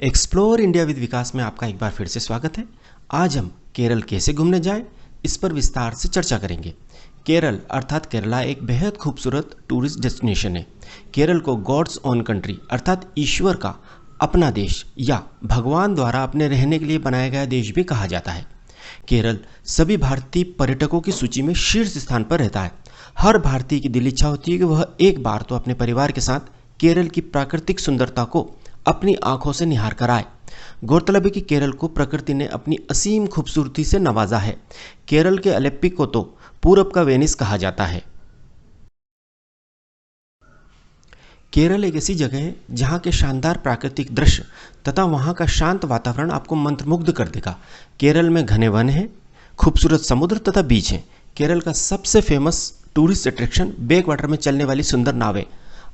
Explore India with विकास में आपका एक बार फिर से स्वागत है। आज हम केरल कैसे घूमने जाएं, इस पर विस्तार से चर्चा करेंगे। केरल अर्थात केरला एक बेहद खूबसूरत टूरिस्ट डेस्टिनेशन है। केरल को गॉड्स ओन कंट्री अर्थात ईश्वर का अपना देश या भगवान द्वारा अपने रहने के लिए बनाया गया देश भी कहा जाता है। केरल सभी भारतीय पर्यटकों की सूची में शीर्ष स्थान पर रहता है। हर भारतीय की दिल इच्छा होती है कि वह एक बार तो अपने परिवार के साथ केरल की प्राकृतिक सुंदरता को अपनी आंखों से निहार कर आए। गौरतलब है कि केरल को प्रकृति ने अपनी असीम खूबसूरती से नवाजा है। केरल के अलेप्पी को तो पूरब का वेनिस कहा जाता है। केरल एक ऐसी जगह है जहाँ के शानदार प्राकृतिक दृश्य तथा वहाँ का शांत वातावरण आपको मंत्रमुग्ध कर देगा। केरल में घने वन हैं, खूबसूरत समुद्र तथा बीच हैं। केरल का सबसे famous tourist attraction back water में चलने वाली सुंदर नावें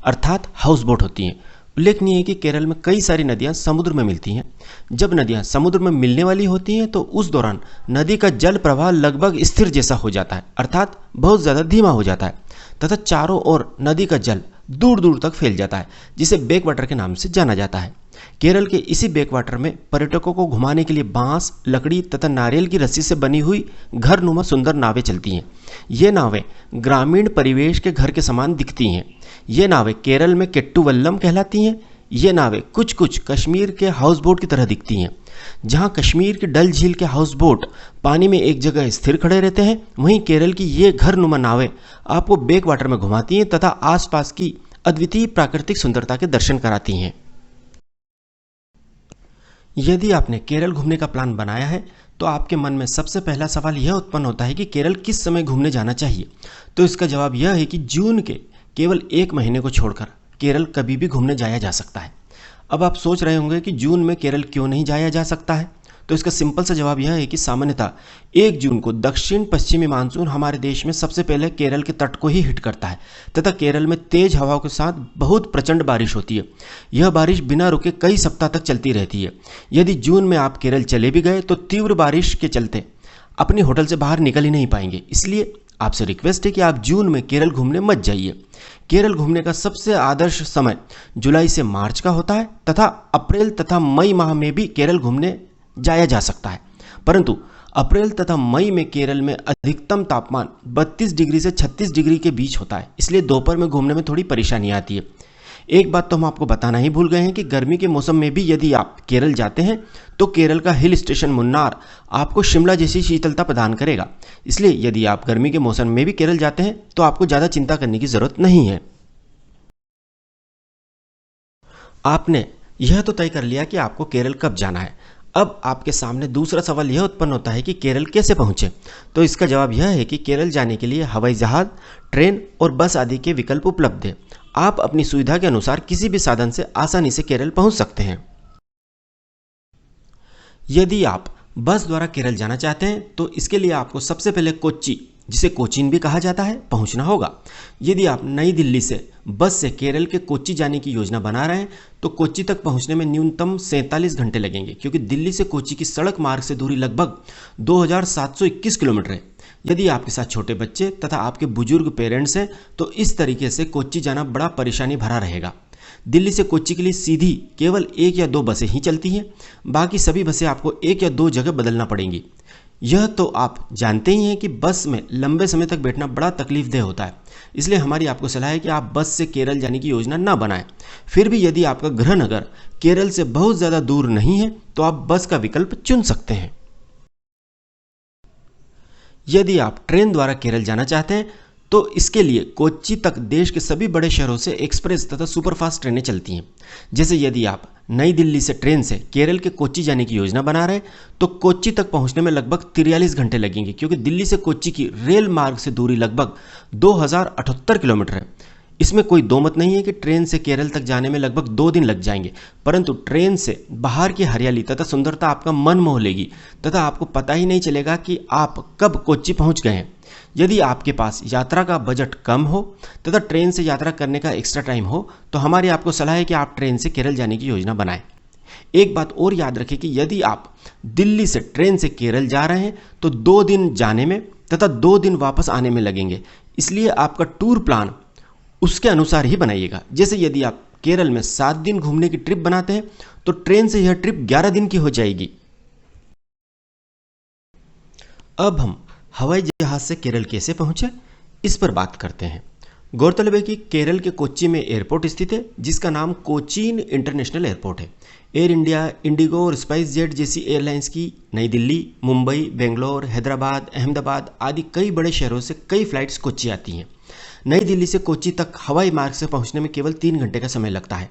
अर्थात हाउस बोट होती हैं। उल्लेखनीय है कि केरल में कई सारी नदियां समुद्र में मिलती हैं। जब नदियां समुद्र में मिलने वाली होती हैं तो उस दौरान नदी का जल प्रवाह लगभग स्थिर जैसा हो जाता है अर्थात बहुत ज़्यादा धीमा हो जाता है तथा चारों ओर नदी का जल दूर दूर तक फैल जाता है, जिसे बैक वाटर के नाम से जाना जाता है। केरल के इसी बैक वाटर में पर्यटकों को घुमाने के लिए बांस, लकड़ी तथा नारियल की रस्सी से बनी हुई घरनुमा सुंदर नावें चलती हैं। ये नावें ग्रामीण परिवेश के घर के समान दिखती हैं। ये नावें केरल में केट्टुवल्लम कहलाती हैं। ये नावें कुछ कुछ कश्मीर के हाउस बोट की तरह दिखती हैं। जहाँ कश्मीर के डल झील के हाउस बोट पानी में एक जगह स्थिर खड़े रहते हैं, वहीं केरल की ये घरनुमा नावें आपको बैक वाटर में घुमाती हैं तथा आसपास की अद्वितीय प्राकृतिक सुंदरता के दर्शन कराती हैं। यदि आपने केरल घूमने का प्लान बनाया है तो आपके मन में सबसे पहला सवाल यह उत्पन्न होता है कि केरल किस समय घूमने जाना चाहिए। तो इसका जवाब यह है कि जून के केवल एक महीने को छोड़कर केरल कभी भी घूमने जाया जा सकता है। अब आप सोच रहे होंगे कि जून में केरल क्यों नहीं जाया जा सकता है। तो इसका सिंपल सा जवाब यह है कि सामान्यतः 1 जून को दक्षिण पश्चिमी मानसून हमारे देश में सबसे पहले केरल के तट को ही हिट करता है तथा केरल में तेज हवाओं के साथ बहुत प्रचंड बारिश होती है। यह बारिश बिना रुके कई सप्ताह तक चलती रहती है। यदि जून में आप केरल चले भी गए तो तीव्र बारिश के चलते अपने होटल से बाहर निकल ही नहीं पाएंगे। इसलिए आपसे रिक्वेस्ट है कि आप जून में केरल घूमने मत जाइए। केरल घूमने का सबसे आदर्श समय जुलाई से मार्च का होता है तथा अप्रैल तथा मई माह में भी केरल घूमने जाया जा सकता है, परंतु अप्रैल तथा मई में केरल में अधिकतम तापमान 32 डिग्री से 36 डिग्री के बीच होता है। इसलिए दोपहर में घूमने में थोड़ी परेशानी आती है। एक बात तो हम आपको बताना ही भूल गए हैं कि गर्मी के मौसम में भी यदि आप केरल जाते हैं तो केरल का हिल स्टेशन मुन्नार आपको शिमला जैसी शीतलता प्रदान करेगा। इसलिए यदि आप गर्मी के मौसम में भी केरल जाते हैं तो आपको ज़्यादा चिंता करने की ज़रूरत नहीं है। आपने यह तो तय कर लिया कि आपको केरल कब जाना है। अब आपके सामने दूसरा सवाल यह उत्पन्न होता है कि केरल कैसे पहुँचे। तो इसका जवाब यह है कि केरल जाने के लिए हवाई जहाज़, ट्रेन और बस आदि के विकल्प उपलब्ध हैं। आप अपनी सुविधा के अनुसार किसी भी साधन से आसानी से केरल पहुंच सकते हैं। यदि आप बस द्वारा केरल जाना चाहते हैं तो इसके लिए आपको सबसे पहले कोच्चि, जिसे कोचीन भी कहा जाता है, पहुंचना होगा। यदि आप नई दिल्ली से बस से केरल के कोच्चि जाने की योजना बना रहे हैं तो कोच्चि तक पहुंचने में न्यूनतम 47 घंटे लगेंगे, क्योंकि दिल्ली से कोच्चि की सड़क मार्ग से दूरी लगभग 2721 किलोमीटर है। यदि आपके साथ छोटे बच्चे तथा आपके बुजुर्ग पेरेंट्स हैं तो इस तरीके से कोच्चि जाना बड़ा परेशानी भरा रहेगा। दिल्ली से कोच्चि के लिए सीधी केवल 1 या 2 बसें ही चलती हैं। बाकी सभी बसें आपको 1 या 2 जगह बदलना पड़ेंगी। यह तो आप जानते ही हैं कि बस में लंबे समय तक बैठना बड़ा तकलीफदेह होता है। इसलिए हमारी आपको सलाह है कि आप बस से केरल जाने की योजना ना बनाएं। फिर भी यदि आपका गृह नगर केरल से बहुत ज़्यादा दूर नहीं है तो आप बस का विकल्प चुन सकते हैं। यदि आप ट्रेन द्वारा केरल जाना चाहते हैं तो इसके लिए कोच्चि तक देश के सभी बड़े शहरों से एक्सप्रेस तथा सुपरफास्ट ट्रेनें चलती हैं। जैसे यदि आप नई दिल्ली से ट्रेन से केरल के कोच्चि जाने की योजना बना रहे हैं तो कोच्चि तक पहुंचने में लगभग 43 घंटे लगेंगे, क्योंकि दिल्ली से कोच्चि की रेल मार्ग से दूरी लगभग 2078 किलोमीटर है। इसमें कोई दो मत नहीं है कि ट्रेन से केरल तक जाने में लगभग 2 दिन लग जाएंगे, परंतु ट्रेन से बाहर की हरियाली तथा सुंदरता आपका मन मोह लेगी तथा आपको पता ही नहीं चलेगा कि आप कब कोच्चि पहुंच गए हैं। यदि आपके पास यात्रा का बजट कम हो तथा ट्रेन से यात्रा करने का एक्स्ट्रा टाइम हो तो हमारी आपको सलाह है कि आप ट्रेन से केरल जाने की योजना बनाएं। एक बात और याद रखें कि यदि आप दिल्ली से ट्रेन से केरल जा रहे हैं तो 2 दिन जाने में तथा 2 दिन वापस आने में लगेंगे। इसलिए आपका टूर प्लान उसके अनुसार ही बनाइएगा। जैसे यदि आप केरल में 7 दिन घूमने की ट्रिप बनाते हैं तो ट्रेन से यह ट्रिप 11 दिन की हो जाएगी। अब हम हवाई जहाज से केरल कैसे पहुंचे, इस पर बात करते हैं। गौरतलब है कि केरल के कोच्चि में एयरपोर्ट स्थित है जिसका नाम कोचीन इंटरनेशनल एयरपोर्ट है। एयर इंडिया, इंडिगो और स्पाइस जेट जैसी एयरलाइंस की नई दिल्ली, मुंबई, बेंगलोर, हैदराबाद, अहमदाबाद आदि कई बड़े शहरों से कई फ्लाइट्स कोच्चि आती हैं। नई दिल्ली से कोच्चि तक हवाई मार्ग से पहुंचने में केवल 3 घंटे का समय लगता है।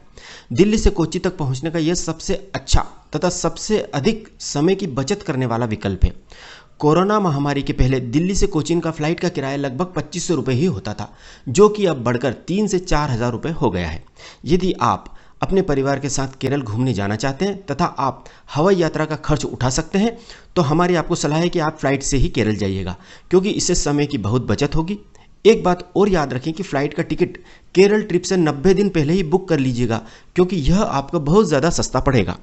दिल्ली से कोच्चि तक पहुंचने का यह सबसे अच्छा तथा सबसे अधिक समय की बचत करने वाला विकल्प है। कोरोना महामारी के पहले दिल्ली से कोचीन का फ्लाइट का किराया लगभग 2500 रुपये ही होता था, जो कि अब बढ़कर 3 से 4 हज़ार रुपये हो गया है। यदि आप अपने परिवार के साथ केरल घूमने जाना चाहते हैं तथा आप हवाई यात्रा का खर्च उठा सकते हैं तो हमारी आपको सलाह है कि आप फ्लाइट से ही केरल जाइएगा, क्योंकि इससे समय की बहुत बचत होगी। एक बात और याद रखें कि फ्लाइट का टिकट केरल ट्रिप से 90 दिन पहले ही बुक कर लीजिएगा, क्योंकि यह आपको बहुत ज़्यादा सस्ता पड़ेगा।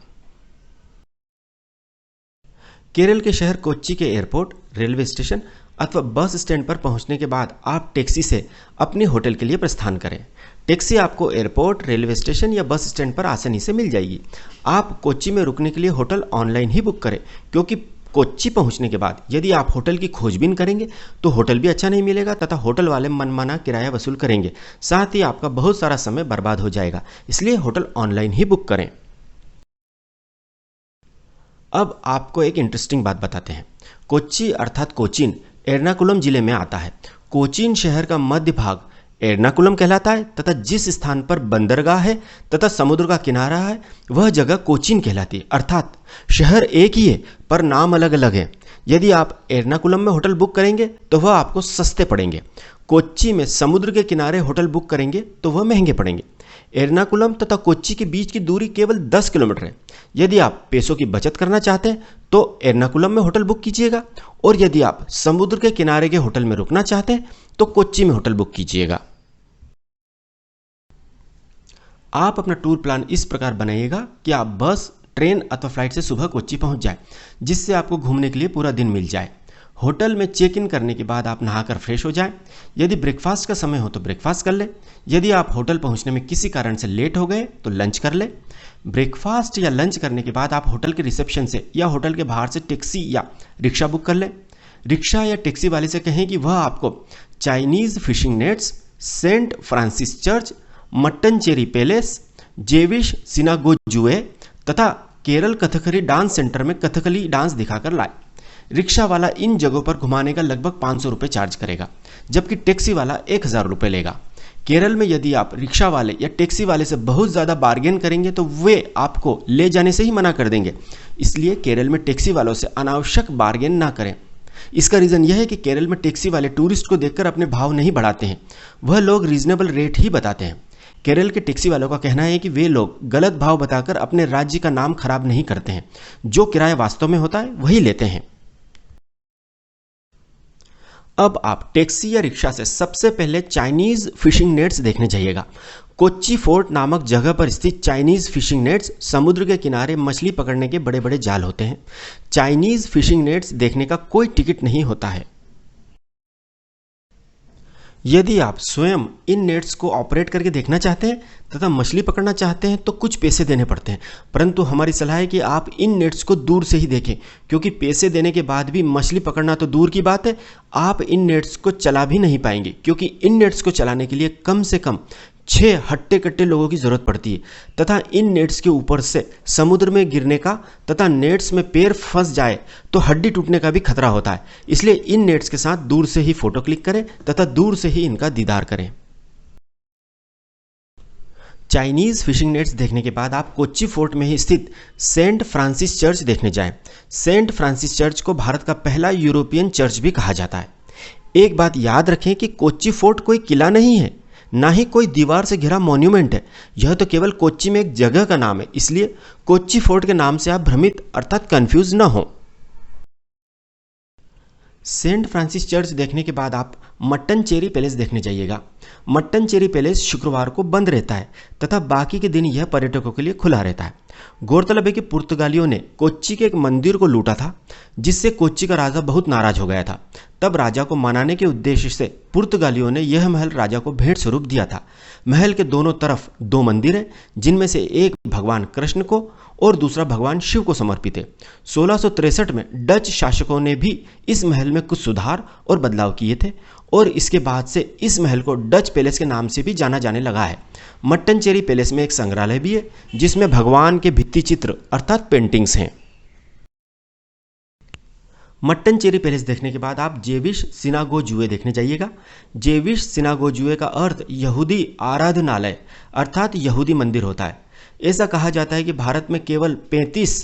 केरल के शहर कोच्चि के एयरपोर्ट, रेलवे स्टेशन अथवा बस स्टैंड पर पहुंचने के बाद आप टैक्सी से अपने होटल के लिए प्रस्थान करें। टैक्सी आपको एयरपोर्ट, रेलवे स्टेशन या बस स्टैंड पर आसानी से मिल जाएगी। आप कोच्चि में रुकने के लिए होटल ऑनलाइन ही बुक करें, क्योंकि कोच्चि पहुंचने के बाद यदि आप होटल की खोजबीन करेंगे तो होटल भी अच्छा नहीं मिलेगा तथा होटल वाले मनमाना किराया वसूल करेंगे, साथ ही आपका बहुत सारा समय बर्बाद हो जाएगा। इसलिए होटल ऑनलाइन ही बुक करें। अब आपको एक इंटरेस्टिंग बात बताते हैं। कोच्चि अर्थात कोचीन एर्नाकुलम जिले में आता है। कोचीन शहर का मध्य भाग एर्नाकुलम कहलाता है तथा जिस स्थान पर बंदरगाह है तथा समुद्र का किनारा है वह जगह कोचीन कहलाती है। अर्थात शहर एक ही है पर नाम अलग अलग है। यदि आप एर्नाकुलम में होटल बुक करेंगे तो वह आपको सस्ते पड़ेंगे। कोच्चि में समुद्र के किनारे होटल बुक करेंगे तो वह महंगे पड़ेंगे। एर्नाकुलम तथा कोच्चि के बीच की दूरी केवल 10 किलोमीटर है। यदि आप पैसों की बचत करना चाहते हैं तो एर्नाकुलम में होटल बुक कीजिएगा, और यदि आप समुद्र के किनारे के होटल में रुकना चाहते हैं तो कोच्चि में होटल बुक कीजिएगा। आप अपना टूर प्लान इस प्रकार बनाइएगा कि आप बस, ट्रेन अथवा फ्लाइट से सुबह कोच्चि पहुंच जाए, जिससे आपको घूमने के लिए पूरा दिन मिल जाए। होटल में चेक इन करने के बाद आप नहाकर फ्रेश हो जाएं। यदि ब्रेकफास्ट का समय हो तो ब्रेकफास्ट कर लें। यदि आप होटल पहुंचने में किसी कारण से लेट हो गए तो लंच कर लें। ब्रेकफास्ट या लंच करने के बाद आप होटल के रिसेप्शन से या होटल के बाहर से टैक्सी या रिक्शा बुक कर लें। रिक्शा या टैक्सी वाले से कहें कि वह आपको Chinese fishing nets, saint Francis church, Mattancherry palace, Jewish synagogue तथा केरल कथकली डांस सेंटर में कथकली डांस दिखाकर लाए। रिक्शा वाला इन जगहों पर घुमाने का लगभग 500 रुपये चार्ज करेगा, जबकि टैक्सी वाला 1000 रुपये लेगा। केरल में यदि आप रिक्शा वाले या टैक्सी वाले से बहुत ज़्यादा बार्गेन करेंगे तो वे आपको ले जाने से ही मना कर देंगे। इसलिए केरल में टैक्सी वालों से अनावश्यक बार्गेन ना करें। इसका रीज़न यह है कि केरल में टैक्सी वाले टूरिस्ट को देखकर अपने भाव नहीं बढ़ाते हैं, वह लोग रीजनेबल रेट ही बताते हैं। केरल के टैक्सी वालों का कहना है कि वे लोग गलत भाव बताकर अपने राज्य का नाम खराब नहीं करते हैं, जो किराया वास्तव में होता है वही लेते हैं। अब आप टैक्सी या रिक्शा से सबसे पहले चाइनीज फिशिंग नेट्स देखने जाइएगा। कोच्चि फोर्ट नामक जगह पर स्थित चाइनीज फिशिंग नेट्स समुद्र के किनारे मछली पकड़ने के बड़े बड़े जाल होते हैं। चाइनीज फिशिंग नेट्स देखने का कोई टिकट नहीं होता है। यदि आप स्वयं इन नेट्स को ऑपरेट करके देखना चाहते हैं तथा मछली पकड़ना चाहते हैं तो कुछ पैसे देने पड़ते हैं, परंतु हमारी सलाह है कि आप इन नेट्स को दूर से ही देखें, क्योंकि पैसे देने के बाद भी मछली पकड़ना तो दूर की बात है, आप इन नेट्स को चला भी नहीं पाएंगे, क्योंकि इन नेट्स को चलाने के लिए कम से कम 6 हट्टे कट्टे लोगों की ज़रूरत पड़ती है तथा इन नेट्स के ऊपर से समुद्र में गिरने का तथा नेट्स में पैर फंस जाए तो हड्डी टूटने का भी खतरा होता है। इसलिए इन नेट्स के साथ दूर से ही फोटो क्लिक करें तथा दूर से ही इनका दीदार करें। चाइनीज़ फिशिंग नेट्स देखने के बाद आप कोच्चि फोर्ट में ही स्थित सेंट फ्रांसिस चर्च देखने जाएं। सेंट फ्रांसिस चर्च को भारत का पहला यूरोपियन चर्च भी कहा जाता है। एक बात याद रखें कि कोच्चि फोर्ट कोई किला नहीं है, ना ही कोई दीवार से घिरा मॉन्यूमेंट है। यह तो केवल कोच्चि में एक जगह का नाम है, इसलिए कोच्चि फोर्ट के नाम से आप भ्रमित अर्थात कंफ्यूज न हो। सेंट फ्रांसिस चर्च देखने के बाद आप मट्टनचेरी पैलेस देखने जाइएगा। मट्टनचेरी पैलेस शुक्रवार को बंद रहता है तथा बाकी के दिन यह पर्यटकों के लिए खुला रहता है। गौरतलब है कि पुर्तगालियों ने कोच्चि के एक मंदिर को लूटा था, जिससे कोच्चि का राजा बहुत नाराज हो गया था। तब राजा को मनाने के उद्देश्य से पुर्तगालियों ने यह महल राजा को भेंट स्वरूप दिया था। महल के दोनों तरफ 2 मंदिर हैं, जिनमें से एक भगवान कृष्ण को और दूसरा भगवान शिव को समर्पित है। 1663 में डच शासकों ने भी इस महल में कुछ सुधार और बदलाव किए थे और इसके बाद से इस महल को डच पैलेस के नाम से भी जाना जाने लगा है। मट्टनचेरी पैलेस में एक संग्रहालय भी है, जिसमें भगवान के भित्ति चित्र अर्थात पेंटिंग्स हैं। मट्टनचेरी पैलेस देखने के बाद आप जेविश सिनागोजुए देखने जाइएगा। जेविश सिनागोजुए का अर्थ यहूदी आराधनालय अर्थात यहूदी मंदिर होता है। ऐसा कहा जाता है कि भारत में केवल 35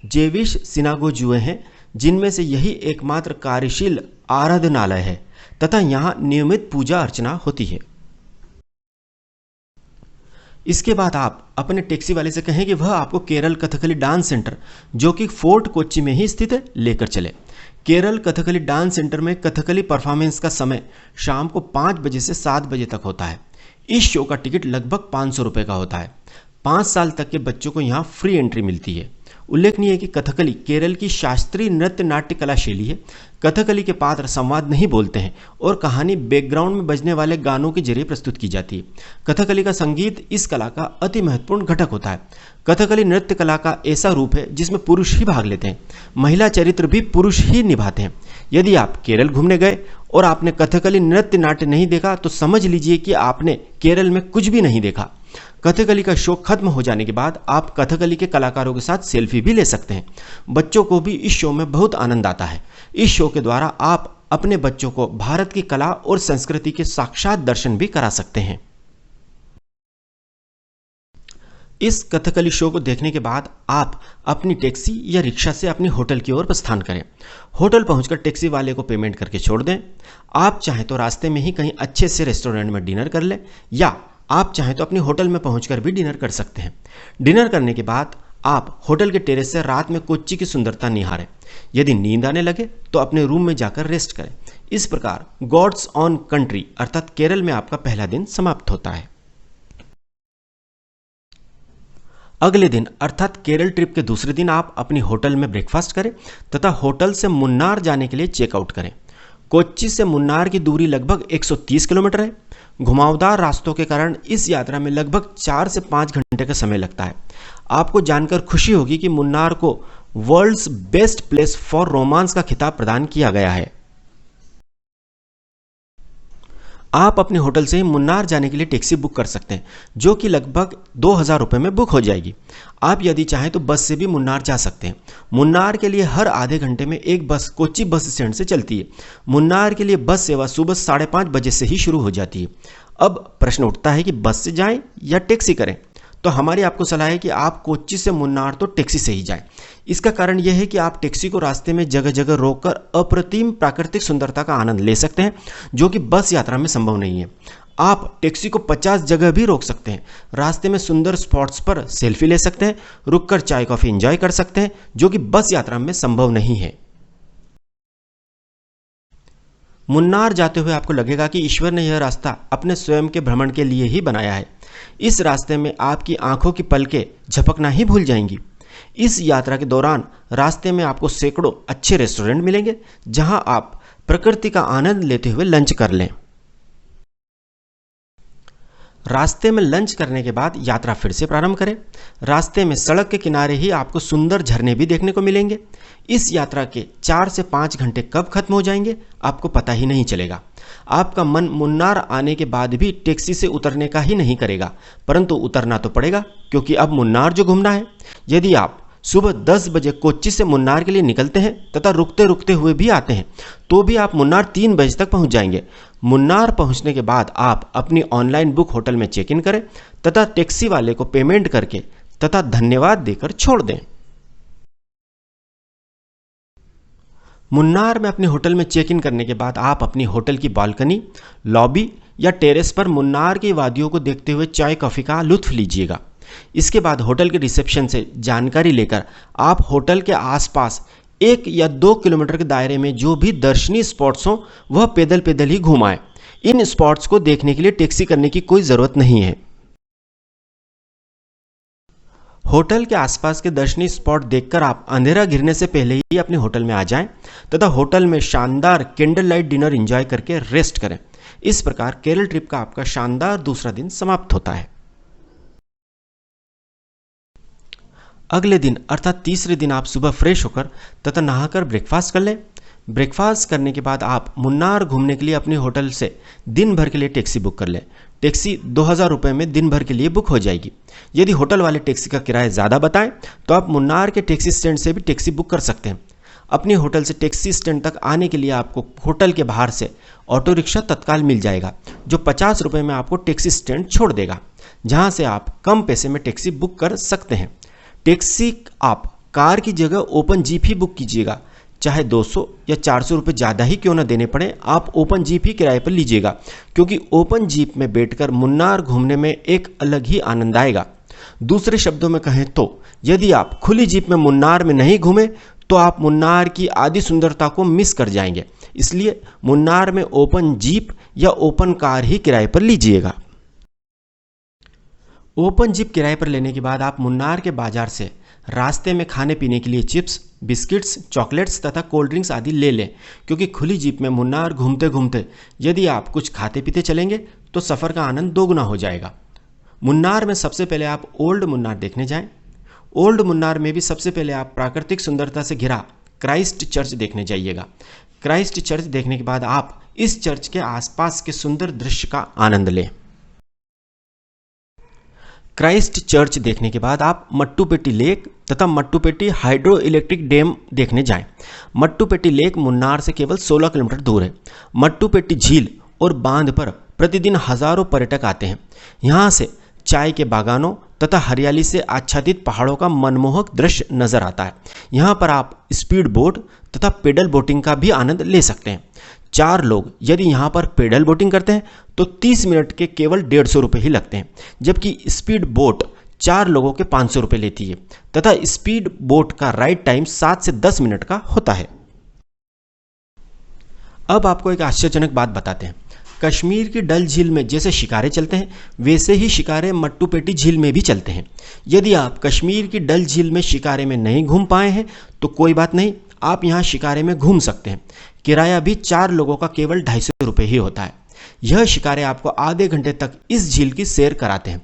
जेविश सिनागोजुए हैं, जिनमें से यही एकमात्र कार्यशील आराधनालय है तथा यहाँ नियमित पूजा अर्चना होती है। इसके बाद आप अपने टैक्सी वाले से कहें कि वह आपको केरल कथकली डांस सेंटर, जो कि फोर्ट कोच्चि में ही स्थित है, लेकर चले। केरल कथकली डांस सेंटर में कथकली परफॉर्मेंस का समय शाम को 5 बजे से 7 बजे तक होता है। इस शो का टिकट लगभग 500 रुपये का होता है। 5 साल तक के बच्चों को यहाँ फ्री एंट्री मिलती है। उल्लेखनीय है कि कथकली केरल की शास्त्रीय नृत्य नाट्य कला शैली है। कथकली के पात्र संवाद नहीं बोलते हैं और कहानी बैकग्राउंड में बजने वाले गानों के जरिए प्रस्तुत की जाती है। कथकली का संगीत इस कला का अति महत्वपूर्ण घटक होता है। कथकली नृत्य कला का ऐसा रूप है जिसमें पुरुष ही भाग लेते हैं, महिला चरित्र भी पुरुष ही निभाते हैं। यदि आप केरल घूमने गए और आपने कथकली नृत्य नाट्य नहीं देखा तो समझ लीजिए कि आपने केरल में कुछ भी नहीं देखा। कथकली का शो खत्म हो जाने के बाद आप कथकली के कलाकारों के साथ सेल्फी भी ले सकते हैं। बच्चों को भी इस शो में बहुत आनंद आता है। इस शो के द्वारा आप अपने बच्चों को भारत की कला और संस्कृति के साक्षात दर्शन भी करा सकते हैं। इस कथकली शो को देखने के बाद आप अपनी टैक्सी या रिक्शा से अपनी होटल की ओर प्रस्थान करें। होटल पहुंचकर टैक्सी वाले को पेमेंट करके छोड़ दें। आप चाहें तो रास्ते में ही कहीं अच्छे से रेस्टोरेंट में डिनर कर लें या आप चाहें तो अपने होटल में पहुंचकर भी डिनर कर सकते हैं। डिनर करने के बाद आप होटल के टेरेस से रात में कोच्चि की सुंदरता निहारें। यदि नींद आने लगे तो अपने रूम में जाकर रेस्ट करें। इस प्रकार गॉड्स ऑन कंट्री अर्थात केरल में आपका पहला दिन समाप्त होता है। अगले दिन अर्थात केरल ट्रिप के दूसरे दिन आप अपनी होटल में ब्रेकफास्ट करें तथा होटल से मुन्नार जाने के लिए चेकआउट करें। कोच्चि से मुन्नार की दूरी लगभग 130 किलोमीटर है। घुमावदार रास्तों के कारण इस यात्रा में लगभग 4 से 5 घंटे का समय लगता है। आपको जानकर खुशी होगी कि मुन्नार को world's best place for romance का खिताब प्रदान किया गया है। आप अपने होटल से ही मुन्नार जाने के लिए टैक्सी बुक कर सकते हैं, जो कि लगभग 2000 रुपये में बुक हो जाएगी। आप यदि चाहें तो बस से भी मुन्नार जा सकते हैं। मुन्नार के लिए हर आधे घंटे में एक बस कोच्चि बस स्टैंड से चलती है। मुन्नार के लिए बस सेवा सुबह 5:30 बजे से ही शुरू हो जाती है। अब प्रश्न उठता है कि बस से जाएं या टैक्सी करें, तो हमारी आपको सलाह है कि आप कोच्चि से मुन्नार तो टैक्सी से ही जाएं। इसका कारण यह है कि आप टैक्सी को रास्ते में जगह जगह रोककर अप्रतिम प्राकृतिक सुंदरता का आनंद ले सकते हैं, जो कि बस यात्रा में संभव नहीं है। आप टैक्सी को 50 जगह भी रोक सकते हैं। रास्ते में सुंदर स्पॉट्स पर सेल्फी ले सकते हैं, रुककर चाय कॉफी एंजॉय कर सकते हैं, जो कि बस यात्रा में संभव नहीं है। मुन्नार जाते हुए आपको लगेगा कि ईश्वर ने यह रास्ता अपने स्वयं के भ्रमण के लिए ही बनाया है। इस रास्ते में आपकी आंखों की पलकें झपकना ही भूल जाएंगी। इस यात्रा के दौरान रास्ते में आपको सैकड़ों अच्छे रेस्टोरेंट मिलेंगे, जहां आप प्रकृति का आनंद लेते हुए लंच कर लें। रास्ते में लंच करने के बाद यात्रा फिर से प्रारंभ करें। रास्ते में सड़क के किनारे ही आपको सुंदर झरने भी देखने को मिलेंगे। इस यात्रा के 4 से 5 घंटे कब खत्म हो जाएंगे आपको पता ही नहीं चलेगा। आपका मन मुन्नार आने के बाद भी टैक्सी से उतरने का ही नहीं करेगा, परंतु उतरना तो पड़ेगा, क्योंकि अब मुन्नार जो घूमना है। यदि आप सुबह 10 बजे कोच्चि से मुन्नार के लिए निकलते हैं तथा रुकते रुकते हुए भी आते हैं, तो भी आप मुन्नार 3 बजे तक पहुंच जाएंगे। मुन्नार पहुंचने के बाद आप अपनी ऑनलाइन बुक होटल में चेक इन करें तथा टैक्सी वाले को पेमेंट करके तथा धन्यवाद देकर छोड़ दें। मुन्नार में अपने होटल में चेक इन करने के बाद आप अपनी होटल की बालकनी, लॉबी या टेरेस पर मुन्नार की वादियों को देखते हुए चाय कॉफ़ी का लुत्फ लीजिएगा। इसके बाद होटल के रिसेप्शन से जानकारी लेकर आप होटल के आसपास 1 या 2 किलोमीटर के दायरे में जो भी दर्शनीय स्पॉट्स हों वह पैदल पैदल ही घुमाएं। इन स्पॉट्स को देखने के लिए टैक्सी करने की कोई ज़रूरत नहीं है। होटल के आसपास के दर्शनीय स्पॉट देखकर आप अंधेरा गिरने से पहले ही अपने होटल में आ जाएं तथा होटल में शानदार कैंडल लाइट डिनर एंजॉय करके रेस्ट करें। इस प्रकार केरल ट्रिप का आपका शानदार दूसरा दिन समाप्त होता है। अगले दिन अर्थात तीसरे दिन आप सुबह फ्रेश होकर तथा नहाकर ब्रेकफास्ट कर लें। ब्रेकफास्ट करने के बाद आप मुन्नार घूमने के लिए अपने होटल से दिन भर के लिए टैक्सी बुक कर लें। टैक्सी 2000 रुपये में दिन भर के लिए बुक हो जाएगी। यदि होटल वाले टैक्सी का किराया ज़्यादा बताएं तो आप मुन्नार के टैक्सी स्टैंड से भी टैक्सी बुक कर सकते हैं। अपने होटल से टैक्सी स्टैंड तक आने के लिए आपको होटल के बाहर से ऑटो रिक्शा तत्काल मिल जाएगा, जो 50 रुपये में आपको टैक्सी स्टैंड छोड़ देगा, जहां से आप कम पैसे में टैक्सी बुक कर सकते हैं। टैक्सी आप कार की जगह ओपन जीप ही बुक कीजिएगा, चाहे 200 या 400 रुपये ज़्यादा ही क्यों ना देने पड़े, आप ओपन जीप ही किराए पर लीजिएगा, क्योंकि ओपन जीप में बैठकर मुन्नार घूमने में एक अलग ही आनंद आएगा। दूसरे शब्दों में कहें तो यदि आप खुली जीप में मुन्नार में नहीं घूमे तो आप मुन्नार की आधी सुंदरता को मिस कर जाएंगे। इसलिए मुन्नार में ओपन जीप या ओपन कार ही किराए पर लीजिएगा। ओपन जीप किराए पर लेने के बाद आप मुन्नार के बाजार से रास्ते में खाने पीने के लिए चिप्स, बिस्किट्स, चॉकलेट्स तथा कोल्ड ड्रिंक्स आदि ले लें, क्योंकि खुली जीप में मुन्नार घूमते घूमते यदि आप कुछ खाते पीते चलेंगे तो सफ़र का आनंद दोगुना हो जाएगा। मुन्नार में सबसे पहले आप ओल्ड मुन्नार देखने जाएं। ओल्ड मुन्नार में भी सबसे पहले आप प्राकृतिक सुंदरता से घिरा क्राइस्ट चर्च देखने जाइएगा। क्राइस्ट चर्च देखने के बाद आप इस चर्च के आसपास के सुंदर दृश्य का आनंद लें। क्राइस्ट चर्च देखने के बाद आप मट्टुपेट्टी लेक तथा मट्टुपेट्टी हाइड्रो इलेक्ट्रिक डैम देखने जाएं। मट्टुपेट्टी लेक मुन्नार से केवल 16 किलोमीटर दूर है। मट्टुपेट्टी झील और बांध पर प्रतिदिन हजारों पर्यटक आते हैं। यहाँ से चाय के बागानों तथा हरियाली से आच्छादित पहाड़ों का मनमोहक दृश्य नजर आता है। यहाँ पर आप स्पीड बोट तथा पेडल बोटिंग का भी आनंद ले सकते हैं। 4 लोग यदि यहाँ पर पेडल बोटिंग करते हैं तो 30 मिनट के केवल 150 रुपये ही लगते हैं, जबकि स्पीड बोट 4 लोगों के 500 रुपये लेती है तथा स्पीड बोट का राइड टाइम 7 से 10 मिनट का होता है। अब आपको एक आश्चर्यजनक बात बताते हैं। कश्मीर की डल झील में जैसे शिकारे चलते हैं, वैसे ही शिकारे मट्टुपेट्टी झील में भी चलते हैं। यदि आप कश्मीर की डल झील में शिकारे में नहीं घूम पाए हैं तो कोई बात नहीं, आप यहाँ शिकारे में घूम सकते हैं। किराया भी 4 लोगों का केवल 250 रुपये ही होता है। यह शिकारे आपको आधे घंटे तक इस झील की सैर कराते हैं।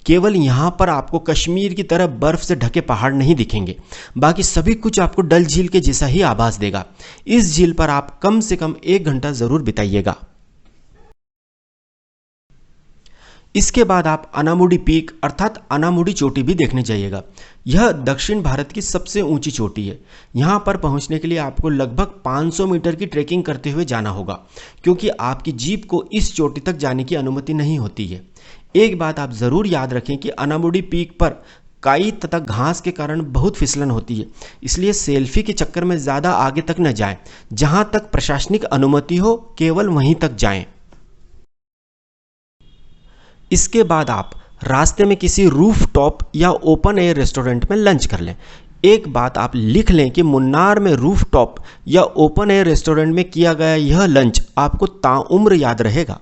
केवल यहाँ पर आपको कश्मीर की तरह बर्फ से ढके पहाड़ नहीं दिखेंगे, बाकी सभी कुछ आपको डल झील के जैसा ही आभास देगा। इस झील पर आप कम से कम 1 घंटा जरूर बिताइएगा। इसके बाद आप अनामुडी पीक अर्थात अनामुडी चोटी भी देखने जाइएगा। यह दक्षिण भारत की सबसे ऊंची चोटी है। यहाँ पर पहुँचने के लिए आपको लगभग 500 मीटर की ट्रैकिंग करते हुए जाना होगा, क्योंकि आपकी जीप को इस चोटी तक जाने की अनुमति नहीं होती है। एक बात आप ज़रूर याद रखें कि अनामुडी पीक पर काई तथा घास के कारण बहुत फिसलन होती है, इसलिए सेल्फी के चक्कर में ज़्यादा आगे तक न जाएं। जहाँ तक प्रशासनिक अनुमति हो केवल वहीं तक जाएं। इसके बाद आप रास्ते में किसी रूफ टॉप या ओपन एयर रेस्टोरेंट में लंच कर लें। एक बात आप लिख लें कि मुन्नार में रूफ टॉप या ओपन एयर रेस्टोरेंट में किया गया यह लंच आपको ताउम्र याद रहेगा।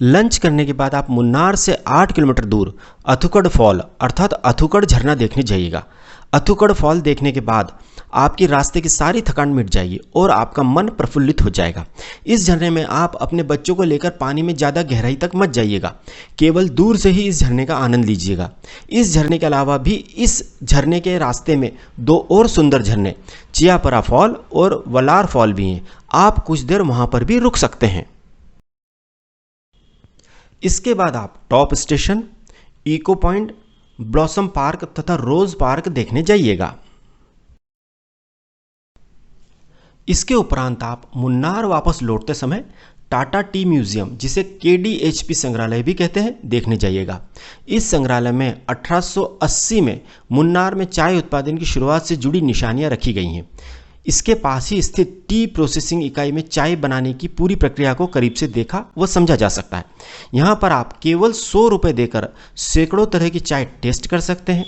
लंच करने के बाद आप मुन्नार से 8 किलोमीटर दूर अथुकड़ फॉल अर्थात अथुकड़ झरना देखने जाइएगा। अथुकड़ फॉल देखने के बाद आपकी रास्ते की सारी थकान मिट जाएगी और आपका मन प्रफुल्लित हो जाएगा। इस झरने में आप अपने बच्चों को लेकर पानी में ज़्यादा गहराई तक मत जाइएगा, केवल दूर से ही इस झरने का आनंद लीजिएगा। इस झरने के अलावा भी इस झरने के रास्ते में 2 और सुंदर झरने चियापरा फॉल और वलार फॉल भी हैं। आप कुछ देर वहाँ पर भी रुक सकते हैं। इसके बाद आप top station, echo point, blossom park तथा रोज पार्क देखने जाइएगा। इसके उपरांत आप मुन्नार वापस लौटते समय टाटा टी म्यूजियम, जिसे KDHP संग्रहालय भी कहते हैं, देखने जाइएगा। इस संग्रहालय में 1880 में मुन्नार में चाय उत्पादन की शुरुआत से जुड़ी निशानियां रखी गई हैं। इसके पास ही स्थित टी प्रोसेसिंग इकाई में चाय बनाने की पूरी प्रक्रिया को करीब से देखा व समझा जा सकता है। यहाँ पर आप केवल 100 रुपये देकर सैकड़ों तरह की चाय टेस्ट कर सकते हैं।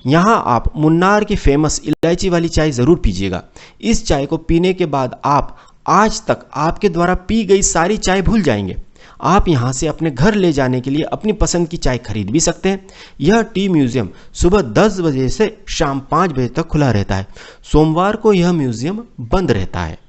यहाँ आप मुन्नार की फेमस इलायची वाली चाय ज़रूर पीजिएगा। इस चाय को पीने के बाद आप आज तक आपके द्वारा पी गई सारी चाय भूल जाएंगे। आप यहाँ से अपने घर ले जाने के लिए अपनी पसंद की चाय खरीद भी सकते हैं। यह टी म्यूजियम सुबह 10 बजे से शाम 5 बजे तक खुला रहता है। सोमवार को यह म्यूजियम बंद रहता है।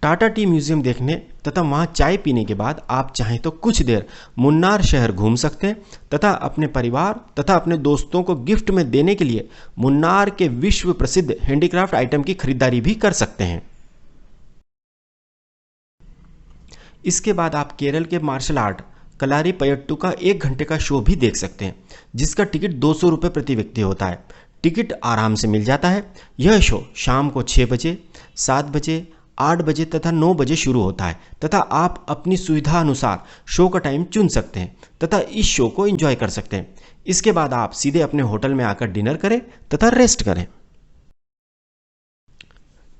टाटा टी म्यूजियम देखने तथा वहाँ चाय पीने के बाद आप चाहें तो कुछ देर मुन्नार शहर घूम सकते हैं तथा अपने परिवार तथा अपने दोस्तों को गिफ्ट में देने के लिए मुन्नार के विश्व प्रसिद्ध हैंडीक्राफ्ट आइटम की खरीदारी भी कर सकते हैं। इसके बाद आप केरल के मार्शल आर्ट कलारी पयट्टू का 1 घंटे का शो भी देख सकते हैं, जिसका टिकट 200 रुपये प्रति व्यक्ति होता है। टिकट आराम से मिल जाता है। यह शो शाम को 6 बजे, 7 बजे, 8 बजे तथा 9 बजे शुरू होता है तथा आप अपनी सुविधा अनुसार शो का टाइम चुन सकते हैं तथा इस शो को एंजॉय कर सकते हैं। इसके बाद आप सीधे अपने होटल में आकर डिनर करें तथा रेस्ट करें।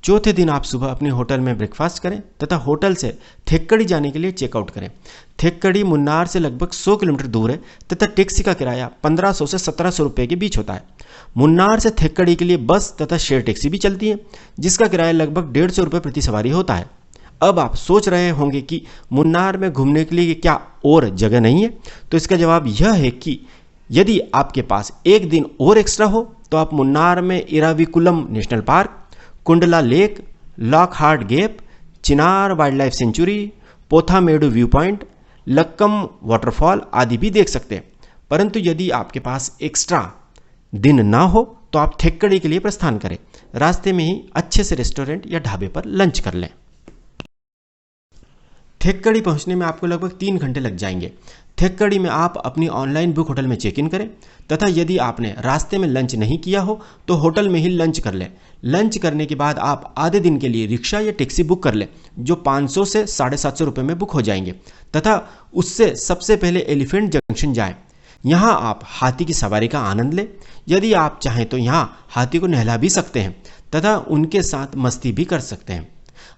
चौथे दिन आप सुबह अपने होटल में ब्रेकफास्ट करें तथा होटल से थेक्कड़ी जाने के लिए चेकआउट करें। थेक्कड़ी मुन्नार से लगभग 100 किलोमीटर दूर है तथा टैक्सी का किराया 1500 से 1700 रुपये के बीच होता है। मुन्नार से थेक्कड़ी के लिए बस तथा शेयर टैक्सी भी चलती है, जिसका किराया लगभग 150 रुपये प्रति सवारी होता है। अब आप सोच रहे होंगे कि मुन्नार में घूमने के लिए क्या और जगह नहीं है, तो इसका जवाब यह है कि यदि आपके पास एक दिन और एक्स्ट्रा हो तो आप मुन्नार में Eravikulam national park, Kundala lake, Lockhart gap, Chinnar wildlife sanctuary, Pothamedu view point, Lakkam waterfall आदि भी देख सकते हैं। परंतु यदि आपके पास एक्स्ट्रा दिन ना हो तो आप थेक्कड़ी के लिए प्रस्थान करें। रास्ते में ही अच्छे से रेस्टोरेंट या ढाबे पर लंच कर लें। थेक्कड़ी पहुंचने में आपको लगभग 3 घंटे लग जाएंगे। थेक्कड़ी में आप अपनी ऑनलाइन बुक होटल में चेक इन करें तथा यदि आपने रास्ते में लंच नहीं किया हो तो होटल में ही लंच कर लें। लंच करने के बाद आप आधे दिन के लिए रिक्शा या टैक्सी बुक कर लें, जो 500 से 750 रुपये में बुक हो जाएंगे तथा उससे सबसे पहले एलिफेंट जंक्शन जाएं। यहाँ आप हाथी की सवारी का आनंद लें। यदि आप चाहें तो यहाँ हाथी को नहला भी सकते हैं तथा उनके साथ मस्ती भी कर सकते हैं।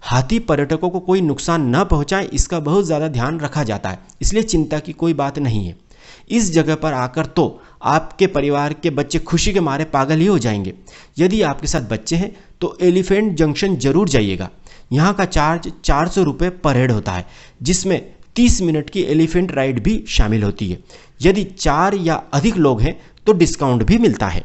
हाथी पर्यटकों को कोई नुकसान न पहुंचाए, इसका बहुत ज़्यादा ध्यान रखा जाता है, इसलिए चिंता की कोई बात नहीं है। इस जगह पर आकर तो आपके परिवार के बच्चे खुशी के मारे पागल ही हो जाएंगे। यदि आपके साथ बच्चे हैं तो एलिफेंट जंक्शन जरूर जाइएगा। यहाँ का चार्ज 400 रुपये पर हेड होता है, जिसमें 30 मिनट की एलिफेंट राइड भी शामिल होती है। यदि 4 या अधिक लोग हैं तो डिस्काउंट भी मिलता है।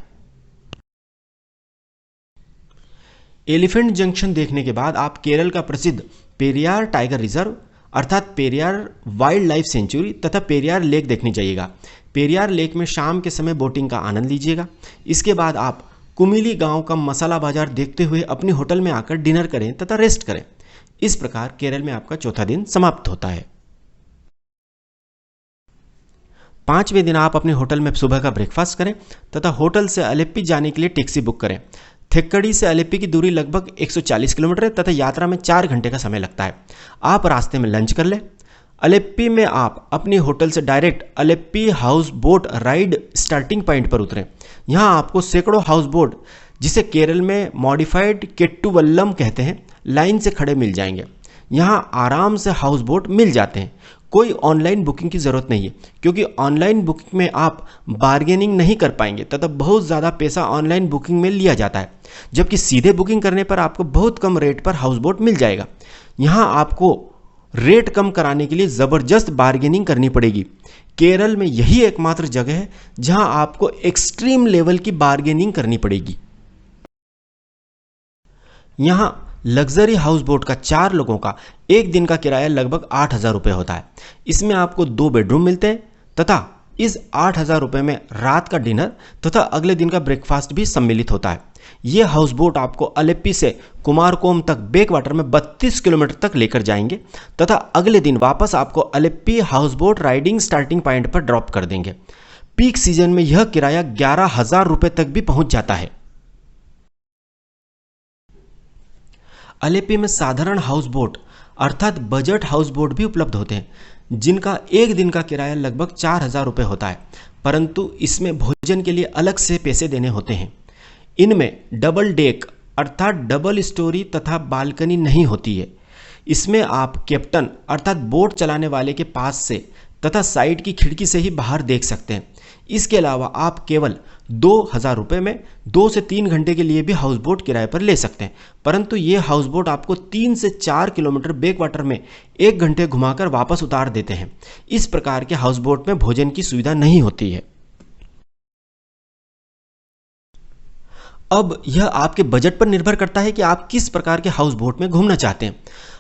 एलिफेंट जंक्शन देखने के बाद आप केरल का प्रसिद्ध पेरियार टाइगर रिजर्व अर्थात पेरियार वाइल्ड लाइफ सेंचुरी तथा पेरियार लेक देखने जाइएगा। पेरियार लेक में शाम के समय बोटिंग का आनंद लीजिएगा। इसके बाद आप कुमिली गांव का मसाला बाजार देखते हुए अपने होटल में आकर डिनर करें तथा रेस्ट करें। इस प्रकार केरल में आपका चौथा दिन समाप्त होता है। 5वें दिन आप अपने होटल में सुबह का ब्रेकफास्ट करें तथा होटल से अलेप्पी जाने के लिए टैक्सी बुक करें। थेक्कड़ी से अलेप्पी की दूरी लगभग 140 किलोमीटर है तथा यात्रा में 4 घंटे का समय लगता है। आप रास्ते में लंच कर लें। अलेप्पी में आप अपने होटल से direct Alleppey house boat ride starting point पर उतरें। यहाँ आपको सैकड़ों हाउस बोट, जिसे केरल में मॉडिफाइड केट्टुवल्लम कहते हैं, लाइन से खड़े मिल जाएंगे। यहाँ आराम से हाउस बोट मिल जाते हैं। कोई ऑनलाइन बुकिंग की ज़रूरत नहीं है, क्योंकि ऑनलाइन बुकिंग में आप बार्गेनिंग नहीं कर पाएंगे तथा बहुत ज़्यादा पैसा ऑनलाइन बुकिंग में लिया जाता है, जबकि सीधे बुकिंग करने पर आपको बहुत कम रेट पर हाउस बोट मिल जाएगा। यहाँ आपको रेट कम कराने के लिए ज़बरदस्त बार्गेनिंग करनी पड़ेगी। केरल में यही एकमात्र जगह है जहाँ आपको एक्सट्रीम लेवल की बार्गेनिंग करनी पड़ेगी। यहाँ लग्जरी हाउस बोट का 4 लोगों का एक दिन का किराया लगभग 8,000 रुपये होता है। इसमें आपको 2 बेडरूम मिलते हैं तथा इस 8,000 रुपये में रात का डिनर तथा अगले दिन का ब्रेकफास्ट भी सम्मिलित होता है। ये हाउस बोट आपको अलेप्पी से कुमारकोम तक बैक वाटर में 32 किलोमीटर तक लेकर जाएंगे तथा अगले दिन वापस आपको Alleppey house boat riding starting point पर ड्रॉप कर देंगे। पीक सीजन में यह किराया 11,000 रुपये तक भी पहुंच जाता है। अलेप्पी में साधारण हाउस बोट अर्थात बजट हाउस बोट भी उपलब्ध होते हैं, जिनका एक दिन का किराया लगभग 4,000 रुपये होता है, परंतु इसमें भोजन के लिए अलग से पैसे देने होते हैं। इनमें डबल डेक अर्थात डबल स्टोरी तथा बालकनी नहीं होती है। इसमें आप कैप्टन अर्थात बोट चलाने वाले के पास से तथा साइड की खिड़की से ही बाहर देख सकते हैं। इसके अलावा आप केवल 2,000 रुपये में 2 से 3 घंटे के लिए भी हाउस बोट किराए पर ले सकते हैं, परंतु ये हाउस बोट आपको 3 से 4 किलोमीटर बैक वाटर में 1 घंटे घुमाकर वापस उतार देते हैं। इस प्रकार के हाउस बोट में भोजन की सुविधा नहीं होती है। अब यह आपके बजट पर निर्भर करता है कि आप किस प्रकार के हाउस बोट में घूमना चाहते हैं।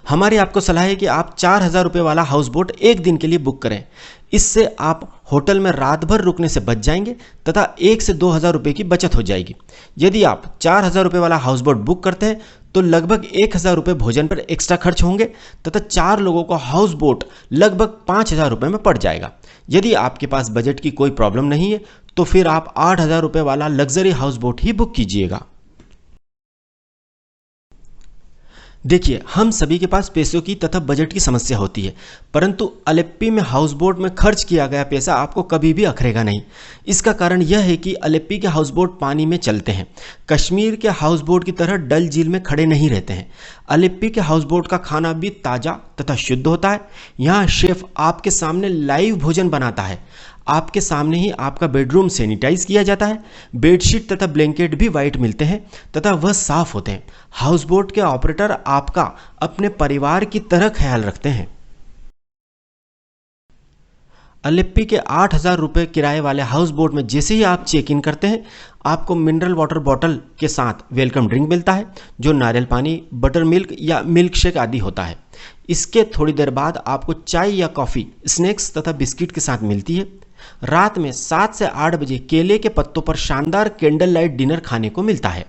हमारी आपको सलाह है कि आप 4,000 रुपये वाला हाउस बोट एक दिन के लिए बुक करें। इससे आप होटल में रात भर रुकने से बच जाएंगे तथा 1 से 2,000 रुपये की बचत हो जाएगी। यदि आप 4,000 रुपये वाला हाउस बोट बुक करते हैं तो लगभग 1,000 रुपये भोजन पर एक्स्ट्रा खर्च होंगे तथा 4 लोगों का हाउस बोट लगभग 5,000 रुपये में पड़ जाएगा। यदि आपके पास बजट की कोई प्रॉब्लम नहीं है तो फिर आप 8,000 रुपये वाला लग्जरी हाउस बोट ही बुक कीजिएगा। देखिए, हम सभी के पास पैसों की तथा बजट की समस्या होती है, परंतु अलेप्पी में हाउस बोट में खर्च किया गया पैसा आपको कभी भी अखरेगा नहीं। इसका कारण यह है कि अलेप्पी के हाउस बोट पानी में चलते हैं, कश्मीर के हाउस बोट की तरह डल झील में खड़े नहीं रहते हैं। अलेप्पी के हाउस बोट का खाना भी ताज़ा तथा शुद्ध होता है। यहाँ शेफ आपके सामने लाइव भोजन बनाता है। आपके सामने ही आपका बेडरूम सैनिटाइज किया जाता है। बेडशीट तथा ब्लैंकेट भी वाइट मिलते हैं तथा वह साफ होते हैं। हाउस बोट के ऑपरेटर आपका अपने परिवार की तरह ख्याल रखते हैं। अलेप्पी के 8,000 रुपये किराए वाले हाउस बोट में जैसे ही आप चेक इन करते हैं, आपको मिनरल वाटर बॉटल के साथ वेलकम ड्रिंक मिलता है, जो नारियल पानी, बटर मिल्क या मिल्क शेक आदि होता है। इसके थोड़ी देर बाद आपको चाय या कॉफ़ी, स्नैक्स तथा बिस्किट के साथ मिलती है। रात में 7 से 8 बजे केले के पत्तों पर शानदार कैंडल लाइट डिनर खाने को मिलता है।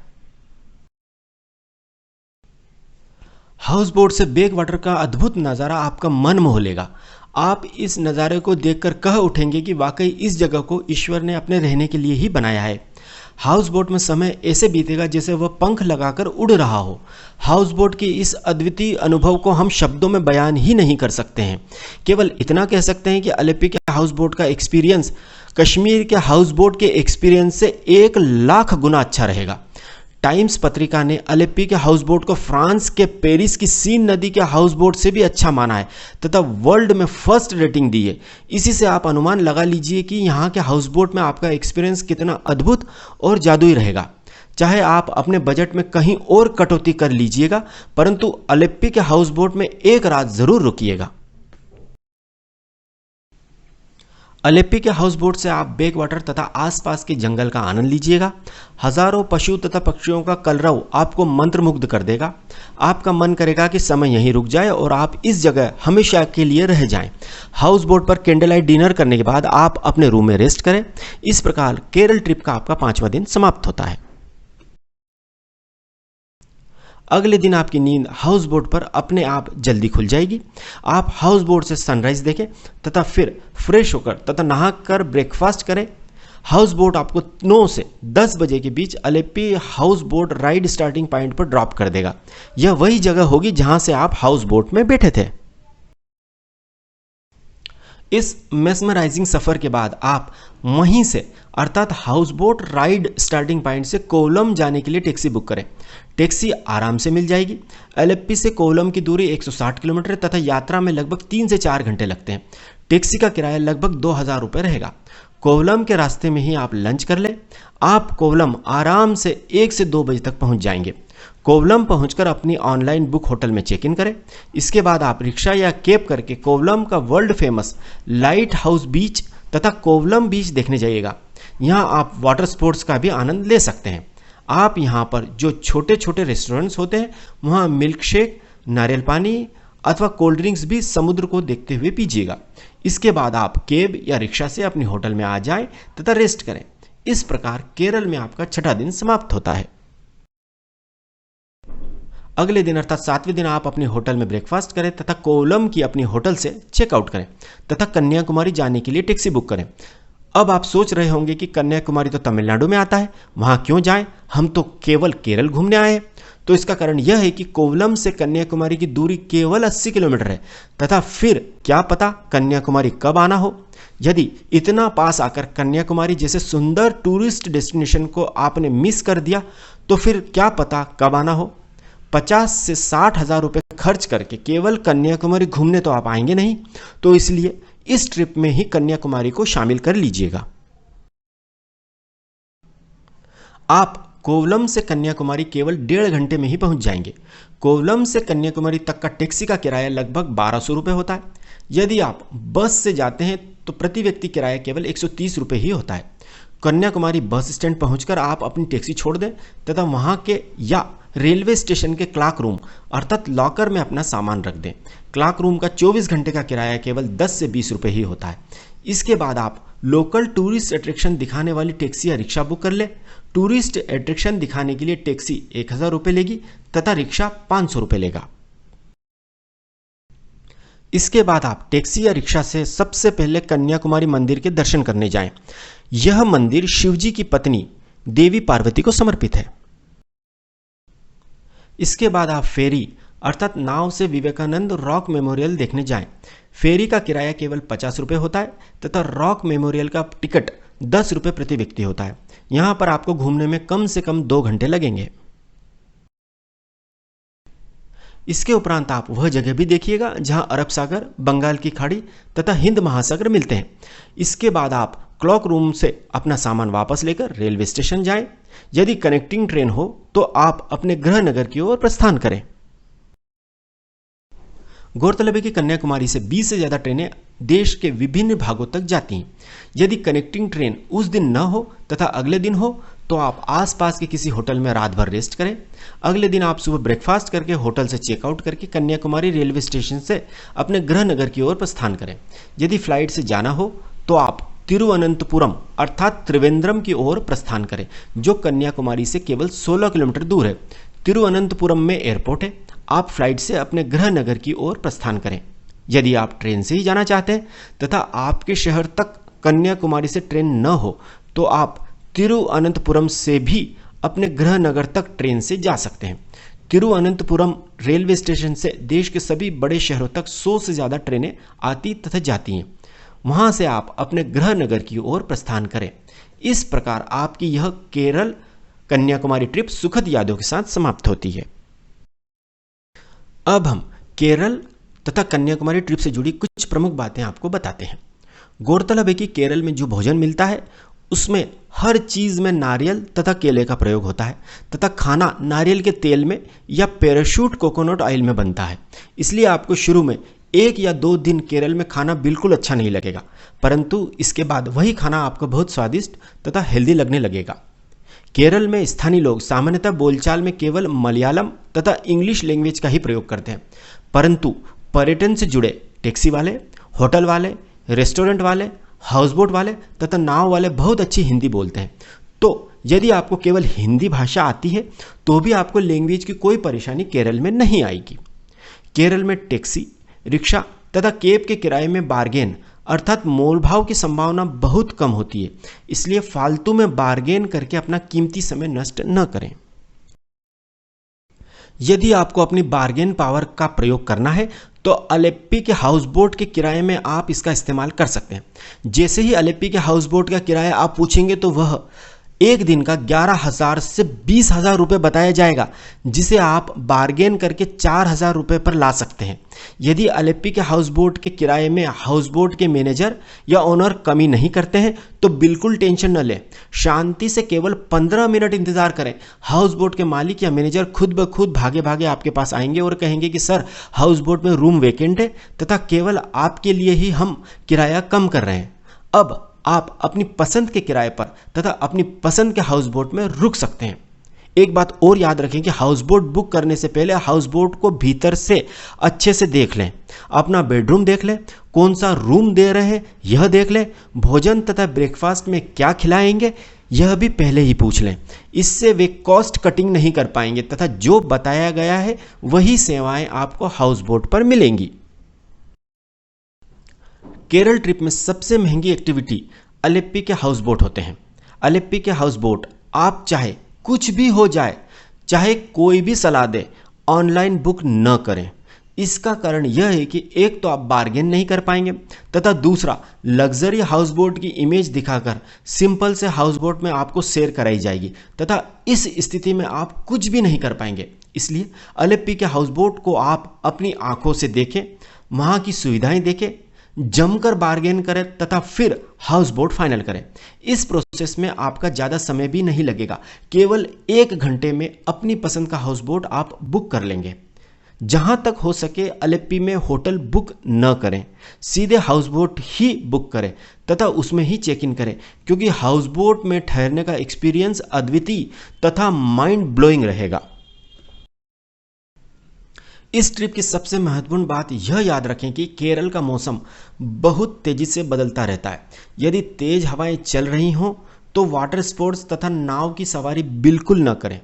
हाउस बोट से बैक वाटर का अद्भुत नज़ारा आपका मन मोह लेगा। आप इस नज़ारे को देखकर कह उठेंगे कि वाकई इस जगह को ईश्वर ने अपने रहने के लिए ही बनाया है। हाउस बोट में समय ऐसे बीतेगा जैसे वह पंख लगाकर उड़ रहा हो। हाउस बोट के इस अद्वितीय अनुभव को हम शब्दों में बयान ही नहीं कर सकते हैं। केवल इतना कह सकते हैं कि अलेप्पी के हाउस बोट का एक्सपीरियंस कश्मीर के हाउस बोट के एक्सपीरियंस से 1,00,000 गुना अच्छा रहेगा। टाइम्स पत्रिका ने अलेप्पी के हाउस बोट को फ्रांस के पेरिस की सीन नदी के हाउस बोट से भी अच्छा माना है तथा वर्ल्ड में फर्स्ट रेटिंग दी है। इसी से आप अनुमान लगा लीजिए कि यहाँ के हाउस बोट में आपका एक्सपीरियंस कितना अद्भुत और जादुई रहेगा। चाहे आप अपने बजट में कहीं और कटौती कर लीजिएगा, परंतु अलेप्पी के हाउस बोट में एक रात जरूर रुकिएगा। अलेप्पी के हाउस बोट से आप बैक वाटर तथा आसपास के जंगल का आनंद लीजिएगा। हजारों पशु तथा पक्षियों का कलरव आपको मंत्रमुग्ध कर देगा। आपका मन करेगा कि समय यहीं रुक जाए और आप इस जगह हमेशा के लिए रह जाएं। हाउस बोट पर कैंडल लाइट डिनर करने के बाद आप अपने रूम में रेस्ट करें। इस प्रकार केरल ट्रिप का आपका 5वां दिन समाप्त होता है। अगले दिन आपकी नींद हाउस बोट पर अपने आप जल्दी खुल जाएगी। आप हाउस बोट से सनराइज देखें तथा फिर फ्रेश होकर तथा नहाकर ब्रेकफास्ट करें। हाउस बोट आपको 9 से 10 बजे के बीच Alleppey house boat ride starting point पर ड्रॉप कर देगा। यह वही जगह होगी जहां से आप हाउस बोट में बैठे थे। इस मेस्मराइजिंग सफर के बाद आप वहीं से अर्थात house boat ride starting point से कोवलम जाने के लिए टैक्सी बुक करें। टैक्सी आराम से मिल जाएगी। अलेप्पी से कोवलम की दूरी 160 किलोमीटर तथा यात्रा में लगभग 3 से 4 घंटे लगते हैं। टैक्सी का किराया लगभग 2,000 रुपये रहेगा। कोवलम के रास्ते में ही आप लंच कर लें। आप कोवलम आराम से 1 से 2 बजे तक पहुंच जाएंगे। कोवलम पहुंचकर अपनी ऑनलाइन बुक होटल में चेक इन करें। इसके बाद आप रिक्शा या कैब करके कोवलम का वर्ल्ड फेमस लाइट हाउस बीच तथा कोवलम बीच देखने जाइएगा। यहाँ आप वाटर स्पोर्ट्स का भी आनंद ले सकते हैं। आप यहाँ पर जो छोटे छोटे रेस्टोरेंट्स होते हैं वहाँ मिल्क शेक, नारियल पानी अथवा कोल्ड ड्रिंक्स भी समुद्र को देखते हुए पीजिएगा। इसके बाद आप कैब या रिक्शा से अपनी होटल में आ जाएं तथा रेस्ट करें। इस प्रकार केरल में आपका 6वां दिन समाप्त होता है। अगले दिन अर्थात 7वें दिन आप अपने होटल में ब्रेकफास्ट करें तथा कोवलम की अपनी होटल से चेकआउट करें तथा कन्याकुमारी जाने के लिए टैक्सी बुक करें। अब आप सोच रहे होंगे कि कन्याकुमारी तो तमिलनाडु में आता है, वहाँ क्यों जाएं? हम तो केवल केरल घूमने आए हैं। तो इसका कारण यह है कि कोवलम से कन्याकुमारी की दूरी केवल 80 किलोमीटर है तथा फिर क्या पता कन्याकुमारी कब आना हो। यदि इतना पास आकर कन्याकुमारी जैसे सुंदर टूरिस्ट डेस्टिनेशन को आपने मिस कर दिया तो फिर क्या पता कब आना हो। 50 से 60 हज़ार रुपये खर्च करके केवल कन्याकुमारी घूमने तो आप आएंगे नहीं, तो इसलिए इस ट्रिप में ही कन्याकुमारी को शामिल कर लीजिएगा। आप कोवलम से कन्याकुमारी केवल 1.5 घंटे में ही पहुंच जाएंगे। कोवलम से कन्याकुमारी तक का टैक्सी का किराया लगभग 1200 रुपये होता है। यदि आप बस से जाते हैं तो प्रति व्यक्ति किराया केवल 130 रुपये ही होता है। कन्याकुमारी बस स्टैंड पहुंचकर आप अपनी टैक्सी छोड़ दें तथा वहां के या रेलवे स्टेशन के क्लॉक रूम अर्थात लॉकर में अपना सामान रख दें। क्लॉक रूम का 24 घंटे का किराया केवल 10 से 20 रुपये ही होता है। इसके बाद आप लोकल टूरिस्ट अट्रैक्शन दिखाने वाली टैक्सी या रिक्शा बुक कर ले। टूरिस्ट अट्रैक्शन दिखाने के लिए टैक्सी 1000 रुपये लेगी तथा रिक्शा 500 रुपये लेगा। इसके बाद आप टैक्सी या रिक्शा से सबसे पहले कन्याकुमारी मंदिर के दर्शन करने जाएं। यह मंदिर शिवजी की पत्नी देवी पार्वती को समर्पित है। इसके बाद आप फेरी अर्थात नाव से विवेकानंद रॉक मेमोरियल देखने जाएं। फेरी का किराया केवल 50 रुपये होता है तथा रॉक मेमोरियल का टिकट 10 रुपये प्रति व्यक्ति होता है। यहां पर आपको घूमने में कम से कम 2 घंटे लगेंगे। इसके उपरांत आप वह जगह भी देखिएगा जहां अरब सागर, बंगाल की खाड़ी तथा हिंद महासागर मिलते हैं। इसके बाद आप क्लॉक रूम से अपना सामान वापस लेकर रेलवे स्टेशन जाएं। यदि कनेक्टिंग ट्रेन हो तो आप अपने गृह नगर की ओर प्रस्थान करें। गौरतलब है कि कन्याकुमारी से 20 से ज़्यादा ट्रेनें देश के विभिन्न भागों तक जाती हैं। यदि कनेक्टिंग ट्रेन उस दिन न हो तथा अगले दिन हो तो आप आसपास के किसी होटल में रात भर रेस्ट करें। अगले दिन आप सुबह ब्रेकफास्ट करके होटल से चेकआउट करके कन्याकुमारी रेलवे स्टेशन से अपने गृह नगर की ओर प्रस्थान करें। यदि फ्लाइट से जाना हो तो आप तिरुवनंतपुरम अर्थात त्रिवेंद्रम की ओर प्रस्थान करें, जो कन्याकुमारी से केवल 16 किलोमीटर दूर है। तिरुवनंतपुरम में एयरपोर्ट है। आप फ्लाइट से अपने गृह नगर की ओर प्रस्थान करें। यदि आप ट्रेन से ही जाना चाहते हैं तथा आपके शहर तक कन्याकुमारी से ट्रेन न हो तो आप तिरुवनंतपुरम से भी अपने गृह नगर तक ट्रेन से जा सकते हैं। तिरुवनंतपुरम रेलवे स्टेशन से देश के सभी बड़े शहरों तक 100 से ज़्यादा ट्रेनें आती तथा जाती हैं। वहां से आप अपने गृह नगर की ओर प्रस्थान करें। इस प्रकार आपकी यह केरल कन्याकुमारी ट्रिप सुखद यादों के साथ समाप्त होती है। अब हम केरल तथा कन्याकुमारी ट्रिप से जुड़ी कुछ प्रमुख बातें आपको बताते हैं। गौरतलब है कि केरल में जो भोजन मिलता है उसमें हर चीज़ में नारियल तथा केले का प्रयोग होता है तथा खाना नारियल के तेल में या पैराशूट कोकोनट ऑयल में बनता है। इसलिए आपको शुरू में 1 या 2 दिन केरल में खाना बिल्कुल अच्छा नहीं लगेगा, परंतु इसके बाद वही खाना आपको बहुत स्वादिष्ट तथा हेल्दी लगने लगेगा। केरल में स्थानीय लोग सामान्यतः बोलचाल में केवल मलयालम तथा इंग्लिश लैंग्वेज का ही प्रयोग करते हैं, परंतु पर्यटन से जुड़े टैक्सी वाले, होटल वाले, रेस्टोरेंट वाले, हाउसबोट वाले तथा नाव वाले बहुत अच्छी हिंदी बोलते हैं। तो यदि आपको केवल हिंदी भाषा आती है तो भी आपको लैंग्वेज की कोई परेशानी केरल में नहीं आएगी। केरल में टैक्सी, रिक्शा तथा कैब के किराए में बार्गेन अर्थात मोलभाव की संभावना बहुत कम होती है, इसलिए फालतू में बार्गेन करके अपना कीमती समय नष्ट न करें। यदि आपको अपनी बार्गेन पावर का प्रयोग करना है तो अलेप्पी के हाउस बोट के किराए में आप इसका इस्तेमाल कर सकते हैं। जैसे ही अलेप्पी के हाउस बोट का किराया आप पूछेंगे तो वह एक दिन का 11,000 से 20,000 रुपये बताया जाएगा, जिसे आप बार्गेन करके 4,000 रुपये पर ला सकते हैं। यदि अलेप्पी के हाउस बोट के किराए में हाउस बोट के मैनेजर या ओनर कमी नहीं करते हैं तो बिल्कुल टेंशन न लें, शांति से केवल 15 मिनट इंतजार करें। हाउस बोट के मालिक या मैनेजर खुद ब खुद भागे भागे आपके पास आएंगे और कहेंगे कि सर, हाउस बोट में रूम वैकेंट है तथा केवल आपके लिए ही हम किराया कम कर रहे हैं। अब आप अपनी पसंद के किराए पर तथा अपनी पसंद के हाउस बोट में रुक सकते हैं। एक बात और याद रखें कि हाउस बोट बुक करने से पहले हाउस बोट को भीतर से अच्छे से देख लें, अपना बेडरूम देख लें, कौन सा रूम दे रहे हैं यह देख लें, भोजन तथा ब्रेकफास्ट में क्या खिलाएंगे यह भी पहले ही पूछ लें। इससे वे कॉस्ट कटिंग नहीं कर पाएंगे तथा जो बताया गया है वही सेवाएं आपको हाउस बोट पर मिलेंगी। केरल ट्रिप में सबसे महंगी एक्टिविटी अलेप्पी के हाउस बोट होते हैं। अलेप्पी के हाउस बोट आप चाहे कुछ भी हो जाए, चाहे कोई भी सलाह दे, ऑनलाइन बुक न करें। इसका कारण यह है कि एक तो आप बार्गेन नहीं कर पाएंगे तथा दूसरा लग्जरी हाउस बोट की इमेज दिखाकर सिंपल से हाउस बोट में आपको शेयर कराई जाएगी तथा इस स्थिति में आप कुछ भी नहीं कर पाएंगे। इसलिए अलेप्पी के हाउस बोट को आप अपनी आंखों से देखें, वहाँ की सुविधाएं देखें, जमकर बार्गेन करें तथा फिर हाउस बोट फाइनल करें। इस प्रोसेस में आपका ज़्यादा समय भी नहीं लगेगा, केवल 1 घंटे में अपनी पसंद का हाउस बोट आप बुक कर लेंगे। जहां तक हो सके अलेप्पी में होटल बुक न करें, सीधे हाउस बोट ही बुक करें तथा उसमें ही चेक इन करें, क्योंकि हाउस बोट में ठहरने का एक्सपीरियंस अद्वितीय तथा माइंड ब्लोइंग रहेगा। इस ट्रिप की सबसे महत्वपूर्ण बात यह याद रखें कि केरल का मौसम बहुत तेजी से बदलता रहता है। यदि तेज हवाएं चल रही हों तो वाटर स्पोर्ट्स तथा नाव की सवारी बिल्कुल न करें।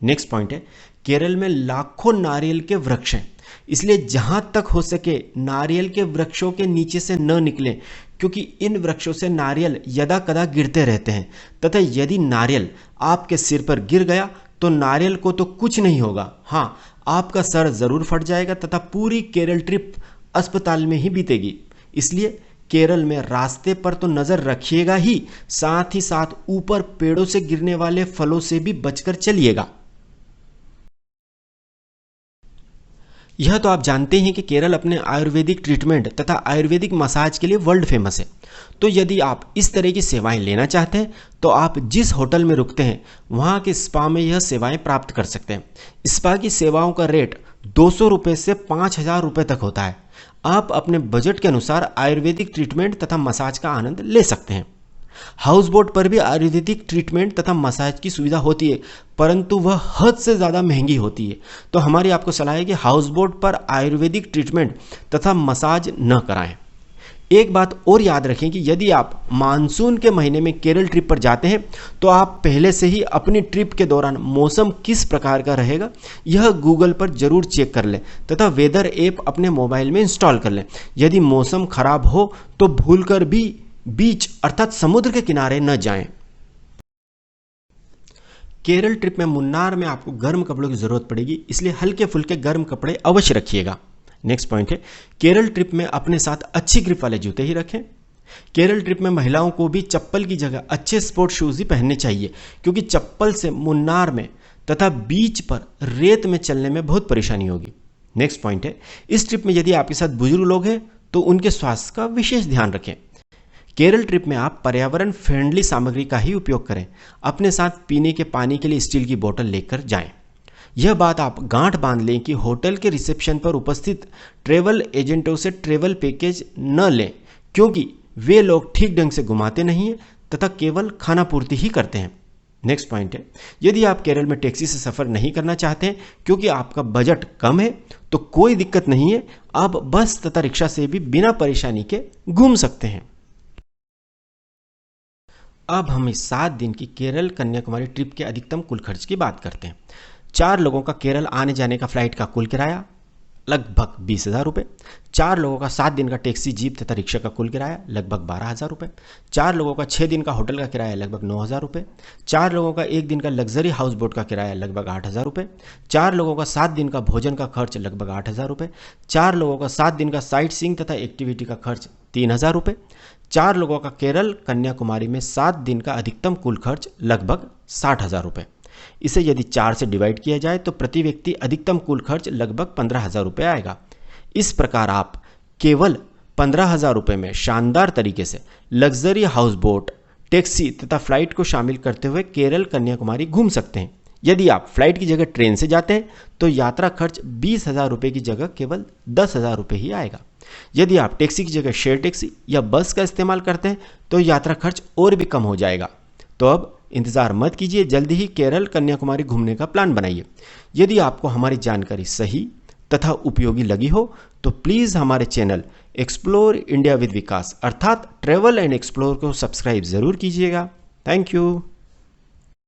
नेक्स्ट पॉइंट है, केरल में लाखों नारियल के वृक्ष हैं, इसलिए जहां तक हो सके नारियल के वृक्षों के नीचे से न निकलें, क्योंकि इन वृक्षों से नारियल यदा कदा गिरते रहते हैं तथा यदि नारियल आपके सिर पर गिर गया तो नारियल को तो कुछ नहीं होगा, हाँ आपका सर जरूर फट जाएगा तथा पूरी केरल ट्रिप अस्पताल में ही बीतेगी। इसलिए केरल में रास्ते पर तो नजर रखिएगा ही, साथ ही साथ ऊपर पेड़ों से गिरने वाले फलों से भी बचकर चलिएगा। यह तो आप जानते हैं कि केरल अपने आयुर्वेदिक ट्रीटमेंट तथा आयुर्वेदिक मसाज के लिए वर्ल्ड फेमस है। तो यदि आप इस तरह की सेवाएं लेना चाहते हैं तो आप जिस होटल में रुकते हैं वहां के स्पा में यह सेवाएं प्राप्त कर सकते हैं। स्पा की सेवाओं का रेट 200 रुपये से 5000 रुपये तक होता है। आप अपने बजट के अनुसार आयुर्वेदिक ट्रीटमेंट तथा मसाज का आनंद ले सकते हैं। हाउस बोट पर भी आयुर्वेदिक ट्रीटमेंट तथा मसाज की सुविधा होती है, परंतु वह हद से ज़्यादा महंगी होती है। तो हमारी आपको सलाह है कि हाउस बोट पर आयुर्वेदिक ट्रीटमेंट तथा मसाज न कराएं। एक बात और याद रखें कि यदि आप मानसून के महीने में केरल ट्रिप पर जाते हैं तो आप पहले से ही अपनी ट्रिप के दौरान मौसम किस प्रकार का रहेगा यह गूगल पर जरूर चेक कर लें तथा वेदर ऐप अपने मोबाइल में इंस्टॉल कर लें। यदि मौसम खराब हो तो भूलकर भी बीच अर्थात समुद्र के किनारे न जाएं। केरल ट्रिप में मुन्नार में आपको गर्म कपड़ों की जरूरत पड़ेगी, इसलिए हल्के फुल्के गर्म कपड़े अवश्य रखिएगा। नेक्स्ट पॉइंट है, केरल ट्रिप में अपने साथ अच्छी ग्रिप वाले जूते ही रखें। केरल ट्रिप में महिलाओं को भी चप्पल की जगह अच्छे स्पोर्ट शूज ही पहनने चाहिए, क्योंकि चप्पल से मुन्नार में तथा बीच पर रेत में चलने में बहुत परेशानी होगी। नेक्स्ट पॉइंट है, इस ट्रिप में यदि आपके साथ बुजुर्ग लोग हैं तो उनके स्वास्थ्य का विशेष ध्यान रखें। केरल ट्रिप में आप पर्यावरण फ्रेंडली सामग्री का ही उपयोग करें। अपने साथ पीने के पानी के लिए स्टील की बोतल लेकर जाएं। यह बात आप गांठ बांध लें कि होटल के रिसेप्शन पर उपस्थित ट्रेवल एजेंटों से ट्रेवल पैकेज न लें, क्योंकि वे लोग ठीक ढंग से घुमाते नहीं हैं तथा केवल खाना पूर्ति ही करते हैं। नेक्स्ट पॉइंट है, यदि आप केरल में टैक्सी से सफ़र नहीं करना चाहते हैं क्योंकि आपका बजट कम है तो कोई दिक्कत नहीं है, आप बस तथा रिक्शा से भी बिना परेशानी के घूम सकते हैं। अब हम इस 7 दिन की केरल कन्याकुमारी ट्रिप के अधिकतम कुल खर्च की बात करते हैं। 4 लोगों का केरल आने जाने का फ्लाइट का कुल किराया लगभग 20,000 रुपये। 4 लोगों का 7 दिन का टैक्सी जीप तथा रिक्शा का कुल किराया लगभग 12,000 रुपये। 4 लोगों का 6 दिन का होटल का किराया लगभग 9,000 रुपये। 4 लोगों का 1 दिन का लग्जरी हाउस बोट का किराया लगभग 8,000 रुपये। 4 लोगों का 7 दिन का भोजन का खर्च लगभग 8,000 रुपये। 4 लोगों का 7 दिन का साइट सीइंग तथा एक्टिविटी का खर्च 3,000 रुपये। 4 लोगों का केरल कन्याकुमारी में 7 दिन का अधिकतम कुल खर्च लगभग 60,000 रुपये। इसे यदि 4 से डिवाइड किया जाए तो प्रति व्यक्ति अधिकतम कुल खर्च लगभग 15,000 रुपये आएगा। इस प्रकार आप केवल 15,000 रुपये में शानदार तरीके से लग्जरी हाउस बोट, टैक्सी तथा फ्लाइट को शामिल करते हुए केरल कन्याकुमारी घूम सकते हैं। यदि आप फ्लाइट की जगह ट्रेन से जाते हैं तो यात्रा खर्च 20,000 रुपये की जगह केवल 10,000 रुपये ही आएगा। यदि आप टैक्सी की जगह शेयर टैक्सी या बस का इस्तेमाल करते हैं तो यात्रा खर्च और भी कम हो जाएगा। तो अब इंतज़ार मत कीजिए, जल्दी ही केरल कन्याकुमारी घूमने का प्लान बनाइए। यदि आपको हमारी जानकारी सही तथा उपयोगी लगी हो तो प्लीज़ हमारे चैनल एक्सप्लोर इंडिया विद विकास अर्थात ट्रैवल एंड एक्सप्लोर को सब्सक्राइब ज़रूर कीजिएगा। Thank you.